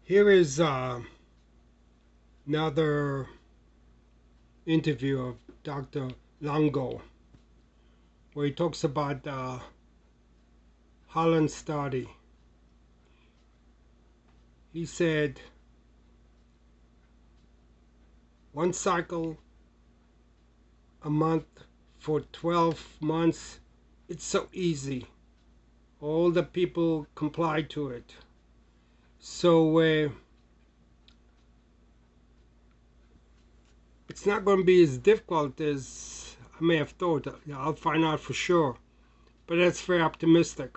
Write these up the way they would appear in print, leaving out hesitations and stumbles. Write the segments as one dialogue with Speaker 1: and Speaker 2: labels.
Speaker 1: Here is another interview of Dr. Longo, where he talks about the Holland study. He said, one cycle a month for 12 months, it's so easy. All the people comply to it. So it's not going to be as difficult as I may have thought. I'll find out for sure. But that's very optimistic.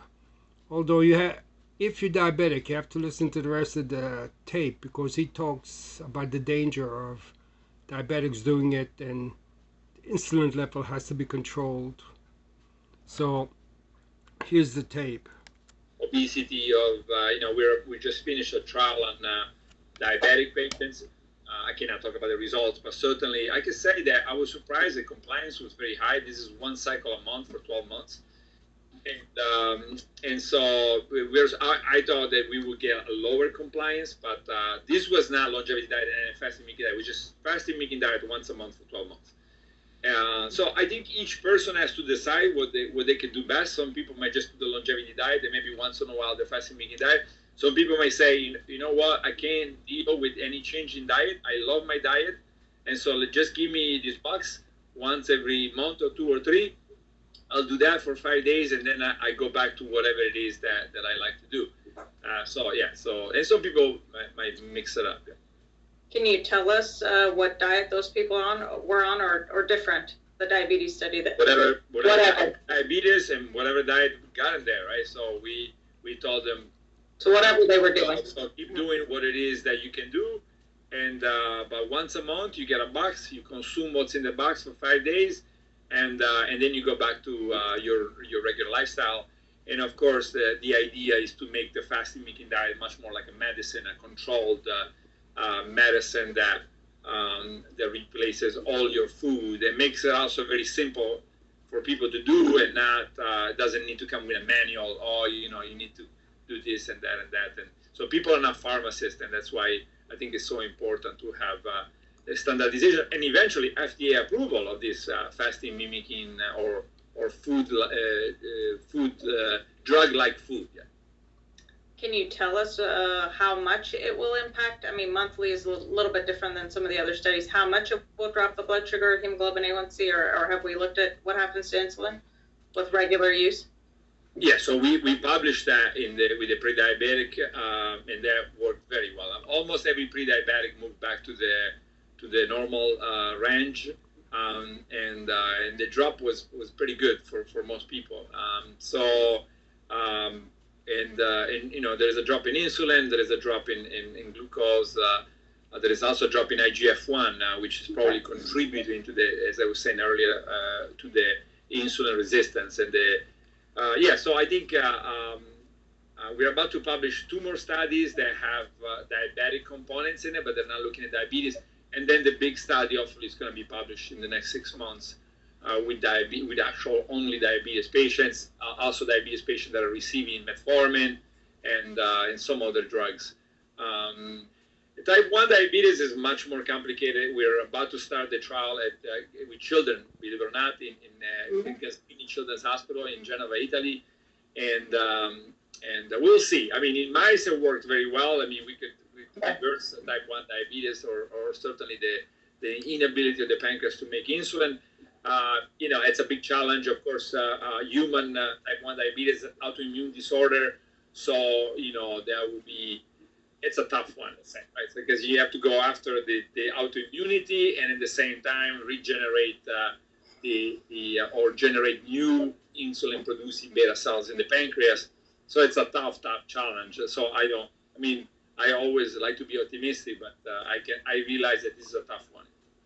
Speaker 1: Although if you're diabetic, you have to listen to the rest of the tape because he talks about the danger of diabetics doing it, and the insulin level has to be controlled. So here's the tape.
Speaker 2: Obesity of we just finished a trial on diabetic patients. I cannot talk about the results, but certainly I can say that I was surprised the compliance was very high. This is one cycle a month for 12 months. And so I thought that we would get a lower compliance, but this was not longevity diet and fasting making diet. It was just fasting making diet once a month for 12 months. So I think each person has to decide what they can do best. Some people might just do the longevity diet, and maybe once in a while the fasting making diet. Some people might say, you know what, I can't deal with any change in diet. I love my diet, and so just give me this box once every month or 2 or 3. I'll do that for 5 days, and then I go back to whatever it is that I like to do. And some people might mix it up. Yeah.
Speaker 3: Can you tell us what diet those people were on, or different? The diabetes study that
Speaker 2: whatever. Diabetes and whatever diet got in there, right? So we told them.
Speaker 3: So whatever they were doing.
Speaker 2: So keep doing what it is that you can do, and but once a month you get a box. You consume what's in the box for 5 days, and then you go back to your regular lifestyle. And of course, the idea is to make the fasting making diet much more like a medicine, a controlled medicine that replaces all your food and makes it also very simple for people to do, and not doesn't need to come with a manual. Oh, you need to do this and that and that. And so people are not pharmacists, and that's why I think it's so important to have a standardization and eventually FDA approval of this fasting mimicking or food drug like food. Yeah.
Speaker 3: Can you tell us how much it will impact? I mean, monthly is a little bit different than some of the other studies. How much it will drop the blood sugar, hemoglobin A1C, or have we looked at what happens to insulin with regular use?
Speaker 2: Yeah, so we published that with the pre-diabetic, and that worked very well. Almost every pre-diabetic moved back to the normal range, and the drop was pretty good for most people. And there is a drop in insulin, there is a drop in glucose, there is also a drop in IGF-1, which is probably contributing to as I was saying earlier, to the insulin resistance. And so I think we're about to publish 2 more studies that have diabetic components in it, but they're not looking at diabetes. And then the big study hopefully is going to be published in the next 6 months. With actual only diabetes patients, also diabetes patients that are receiving metformin and some other drugs. Type 1 diabetes is much more complicated. We're about to start the trial with children, believe it or not, in Gaspini Children's Hospital in Genova, Italy, and we'll see. I mean, in mice it worked very well. I mean, we could reverse type 1 diabetes or certainly the inability of the pancreas to make insulin. It's a big challenge, of course. Human type 1 diabetes is an autoimmune disorder, so that would be, it's a tough one, right? Because you have to go after the autoimmunity and at the same time regenerate or generate new insulin producing beta cells in the pancreas. So it's a tough challenge. So I always like to be optimistic, but I realize that this is a tough one.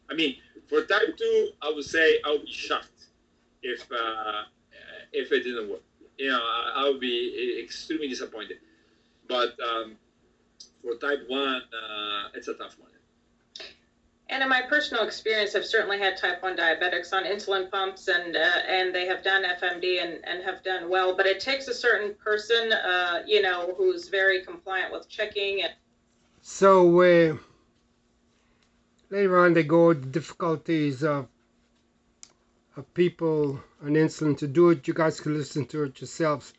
Speaker 2: I mean, for type 2, I would say I would be shocked if it didn't work. I would be extremely disappointed. But for type 1, it's a tough one.
Speaker 3: And in my personal experience, I've certainly had type 1 diabetics on insulin pumps, and they have done FMD and have done well. But it takes a certain person, who's very compliant with checking
Speaker 1: So later on they go the difficulties of people on insulin to do it. You guys can listen to it yourselves.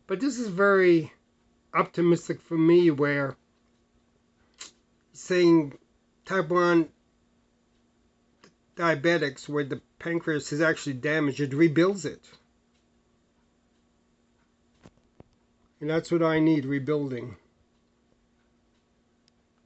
Speaker 1: But this is very optimistic for me, where saying type 1 diabetics, where the pancreas is actually damaged, it rebuilds it. And that's what I need, rebuilding.